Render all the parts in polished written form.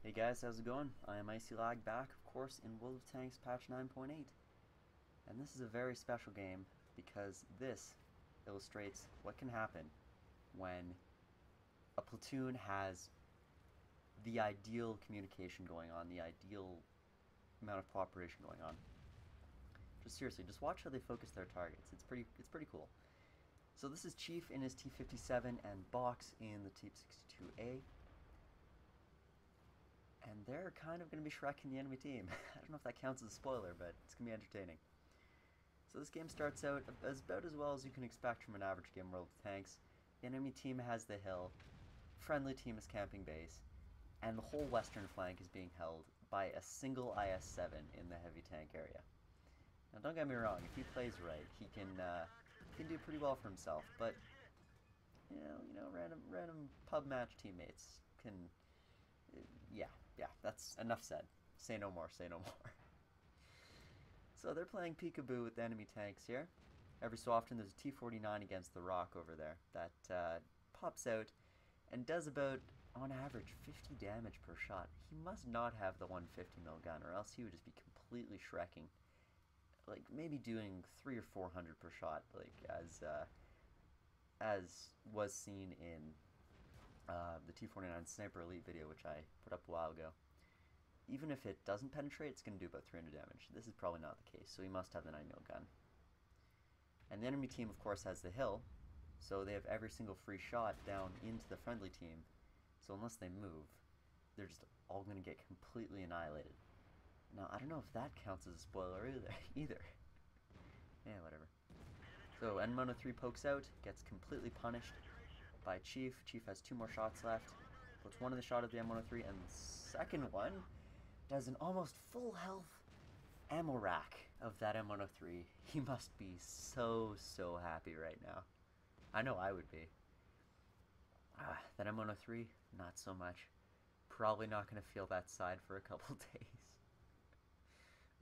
Hey guys, how's it going? I am Icy Lag back, of course, in World of Tanks patch 9.8. And this is a very special game because this illustrates what can happen when a platoon has the ideal communication going on, the ideal amount of cooperation going on. Just seriously, just watch how they focus their targets. It's pretty cool. So this is Chief in his T57 and Boxx in the T62A. And they're kind of going to be shrekking the enemy team. I don't know if that counts as a spoiler, but it's going to be entertaining. So this game starts out about as well as you can expect from an average game World of Tanks. The enemy team has the hill, friendly team is camping base, and the whole western flank is being held by a single IS-7 in the heavy tank area. Now don't get me wrong, if he plays right, he can do pretty well for himself, but random pub match teammates can yeah, that's enough said. Say no more, say no more. So they're playing peekaboo with the enemy tanks here. Every so often there's a T49 against the rock over there that pops out and does about, on average, 50 damage per shot. He must not have the 150mm gun, or else he would just be completely shrekking. Like, maybe doing 300 or 400 per shot, like, as was seen in the T49 Sniper Elite video, which I put up a while ago. Even if it doesn't penetrate, it's going to do about 300 damage. This is probably not the case, so he must have the 9mm gun. And the enemy team, of course, has the hill, so they have every single free shot down into the friendly team. So unless they move, they're just all going to get completely annihilated. Now, I don't know if that counts as a spoiler either. Yeah, whatever. So N-Mono3 pokes out, gets completely punished by Chief. Chief has 2 more shots left. Puts one in the shot of the M103, and the second one does an almost full health ammo rack of that M103. He must be so happy right now. I know I would be. That M103, not so much. Probably not going to feel that side for a couple days.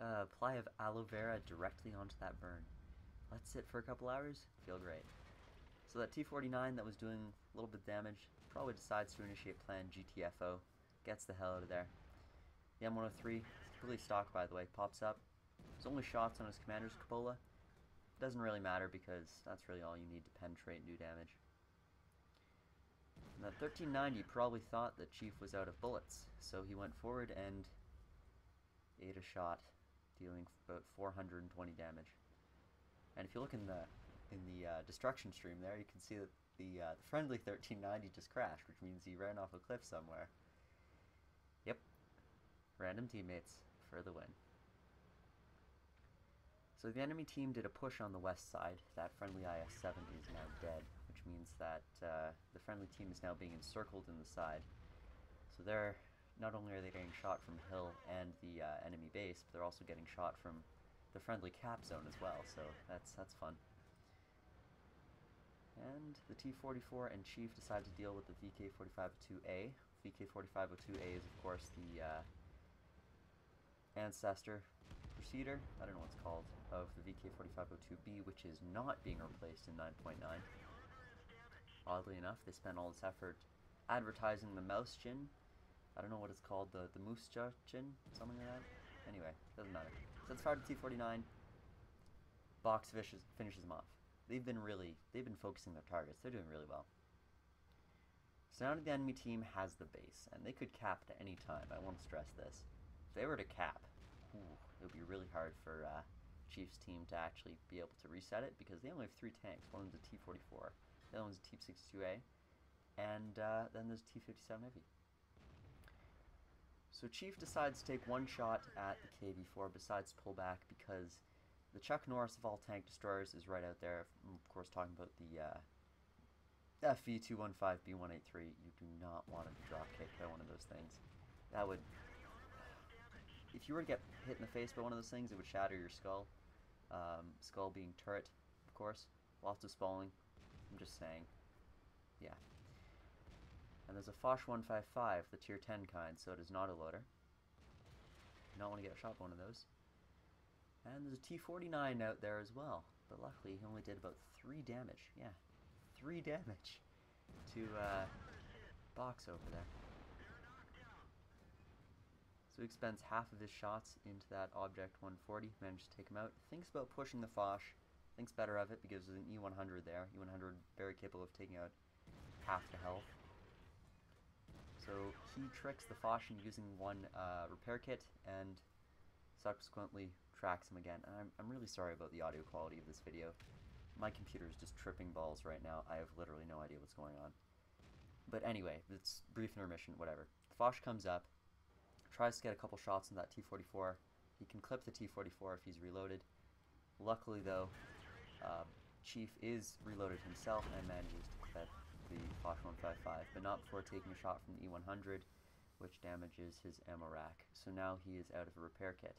Apply of aloe vera directly onto that burn. Let it sit for a couple hours, feel great. So that T49 that was doing a little bit of damage probably decides to initiate plan GTFO, gets the hell out of there. The M103, completely stock by the way, pops up. There's only shots on his commander's cupola. Doesn't really matter because that's really all you need to penetrate and do damage. And that 1390 probably thought that Chief was out of bullets, so he went forward and ate a shot, dealing about 420 damage. And if you look in the destruction stream there, you can see that the friendly 1390 just crashed, which means he ran off a cliff somewhere. Yep, random teammates for the win. So the enemy team did a push on the west side. That friendly IS-7 is now dead, which means that the friendly team is now being encircled in the side. So they're, not only are they getting shot from hill and the enemy base, but they're also getting shot from the friendly cap zone as well, so that's fun. And the T44 and Chief decide to deal with the VK4502A. VK4502A is, of course, the ancestor procedure, I don't know what it's called, of the VK4502B, which is not being replaced in 9.9. Oddly enough, they spent all this effort advertising the mouse chin. I don't know what it's called, the moose chin, something like that. Anyway, doesn't matter. So it's fired to T49. Boxx finishes them off. They've been focusing their targets. They're doing really well. So now the enemy team has the base, and they could cap at any time. I want to stress this. If they were to cap, it would be really hard for Chief's team to actually be able to reset it, because they only have 3 tanks. One of them's a T44, the other one's a T62A, and then there's T57 Heavy. So Chief decides to take one shot at the KV-4, besides pull back, because the Chuck Norris of all tank destroyers is right out there. I'm, of course, talking about the FV215B183. You do not want to drop kick by one of those things. That would... If you were to get hit in the face by one of those things, it would shatter your skull. Skull being turret, of course. Lots of spalling. I'm just saying. Yeah. And there's a Foch 155, the tier 10 kind, so it is not a loader. You don't want to get shot by one of those. And there's a T49 out there as well, but luckily he only did about 3 damage. Yeah, 3 damage to Boxx over there. So he expends half of his shots into that object 140, managed to take him out, thinks about pushing the Foch, thinks better of it because there's an E100 there. E100 very capable of taking out half the health. So he tricks the Foch into using one repair kit and subsequently tracks him again. And I'm really sorry about the audio quality of this video. My computer is just tripping balls right now. I have literally no idea what's going on. But anyway, it's brief intermission, whatever. The Foch comes up, tries to get a couple shots in that T44. He can clip the T44 if he's reloaded. Luckily though, Chief is reloaded himself and manages to clip the Foch 155, but not before taking a shot from the E100, which damages his ammo rack. So now he is out of a repair kit.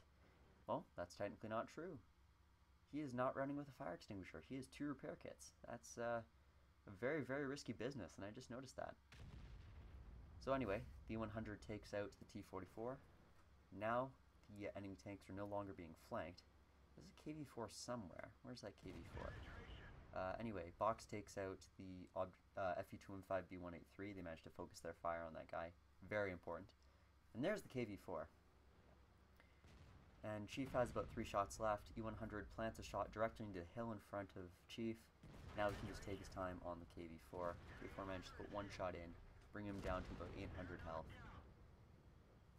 Well, that's technically not true. He is not running with a fire extinguisher. He has 2 repair kits. That's a very, very risky business, and I just noticed that. So anyway, the E100 takes out the T44. Now the enemy tanks are no longer being flanked. There's a KV-4 somewhere. Where's that KV-4? Anyway, Boxx takes out the FE215B183. They managed to focus their fire on that guy. Very important. And there's the KV-4. And Chief has about 3 shots left. E100 plants a shot directly into the hill in front of Chief. Now he can just take his time on the KV-4. KV-4 managed to put 1 shot in, bring him down to about 800 health.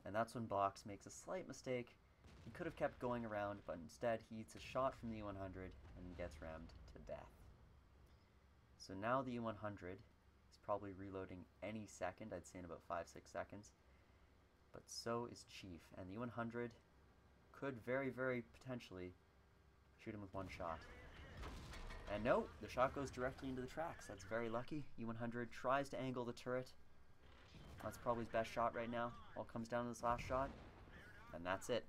And that's when Boxx makes a slight mistake. He could have kept going around, but instead he eats a shot from the E100 and gets rammed to death. So now the E100 is probably reloading any second, I'd say in about 5-6 seconds. But so is Chief, and the E100 could very, very potentially shoot him with 1 shot. And no, the shot goes directly into the tracks. That's very lucky. E100 tries to angle the turret. That's probably his best shot right now. All comes down to this last shot. And that's it.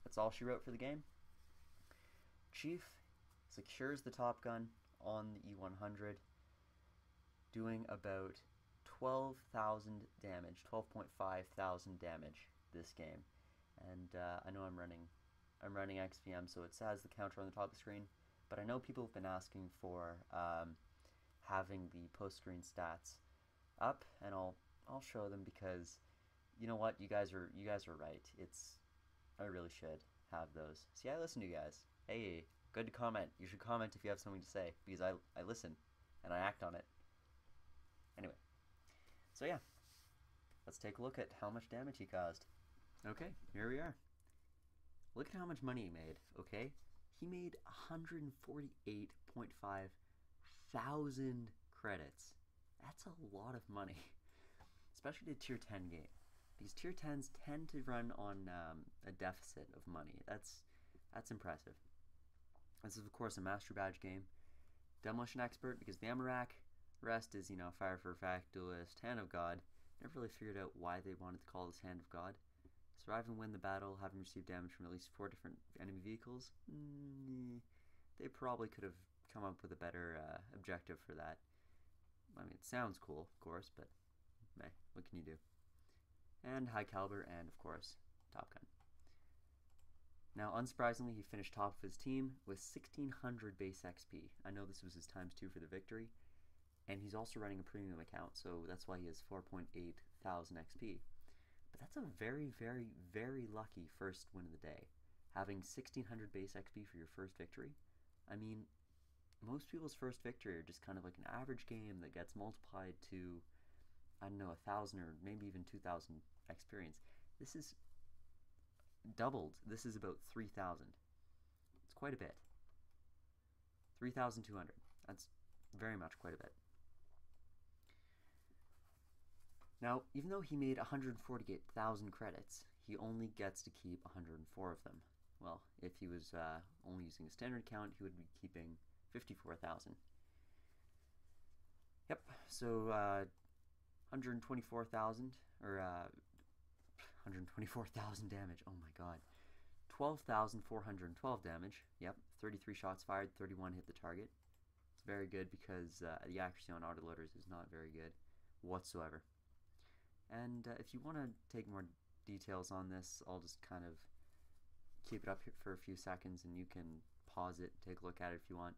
That's all she wrote for the game. Chief secures the top gun on the E100, doing about 12,000 damage, 12.5 thousand damage this game. And I know I'm running XVM, so it says the counter on the top of the screen, but I know people have been asking for having the post-screen stats up, and I'll show them because you know what, you guys are right. I really should have those. See, I listen to you guys. Hey, good to comment. You should comment if you have something to say, because I listen and I act on it. Anyway, so yeah, let's take a look at how much damage he caused. Okay, here we are. Look at how much money he made, okay? He made 148.5 thousand credits. That's a lot of money, especially the tier 10 game. These tier 10s tend to run on a deficit of money. That's impressive. This is of course a master badge game. Demolition expert because the ammo rack. Rest is, you know, fire for effect, duelist, hand of God. Never really figured out why they wanted to call this hand of God. Survive and win the battle, having received damage from at least 4 different enemy vehicles. They probably could have come up with a better objective for that. I mean, it sounds cool, of course, but meh, what can you do? And high caliber, and of course, Top Gun. Now, unsurprisingly, he finished top of his team with 1600 base XP. I know this was his ×2 for the victory, and he's also running a premium account, so that's why he has 4.8 thousand XP. But that's a very, very, very lucky first win of the day. Having 1600 base XP for your first victory. I mean, most people's first victory are just kind of like an average game that gets multiplied to, I don't know, 1,000 or maybe even 2,000 experience. This is doubled. This is about 3,000. It's quite a bit. 3,200. That's very much quite a bit. Now, even though he made 148,000 credits, he only gets to keep 104 of them. Well, if he was only using a standard account, he would be keeping 54,000. Yep, so 124,000, or 124,000 damage, oh my god. 12,412 damage, yep, 33 shots fired, 31 hit the target. It's very good because the accuracy on autoloaders is not very good whatsoever. And if you want to take more details on this, I'll just kind of keep it up here for a few seconds and you can pause it, take a look at it if you want.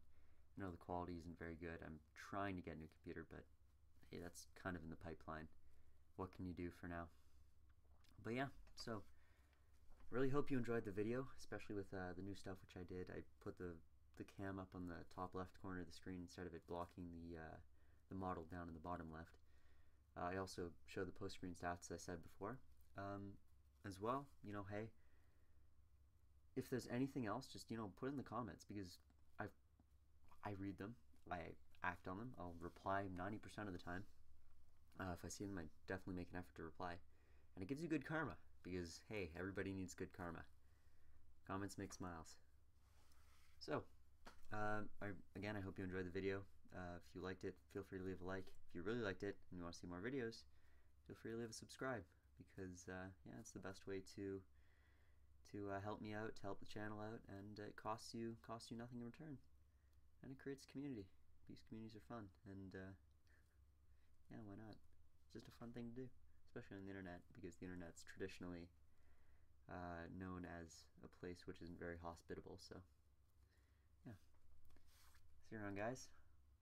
I know the quality isn't very good. I'm trying to get a new computer, but hey, that's kind of in the pipeline. What can you do for now? But yeah, so Really hope you enjoyed the video, especially with the new stuff which I did. I put the cam up on the top left corner of the screen instead of it blocking the model down in the bottom left. I also show the post-screen stats, as I said before. As well, you know, hey, if there's anything else, just, you know, put it in the comments, because I read them, I act on them, I'll reply 90% of the time. If I see them, I definitely make an effort to reply. And it gives you good karma, because, hey, everybody needs good karma. Comments make smiles. So, again, I hope you enjoyed the video. If you liked it, feel free to leave a like. If you really liked it and you want to see more videos, feel free to leave a subscribe, because, yeah, it's the best way to help me out, to help the channel out, and it costs you nothing in return. And it creates community. These communities are fun, and yeah, why not? It's just a fun thing to do, especially on the internet, because the internet's traditionally known as a place which isn't very hospitable. So yeah, see you around, guys.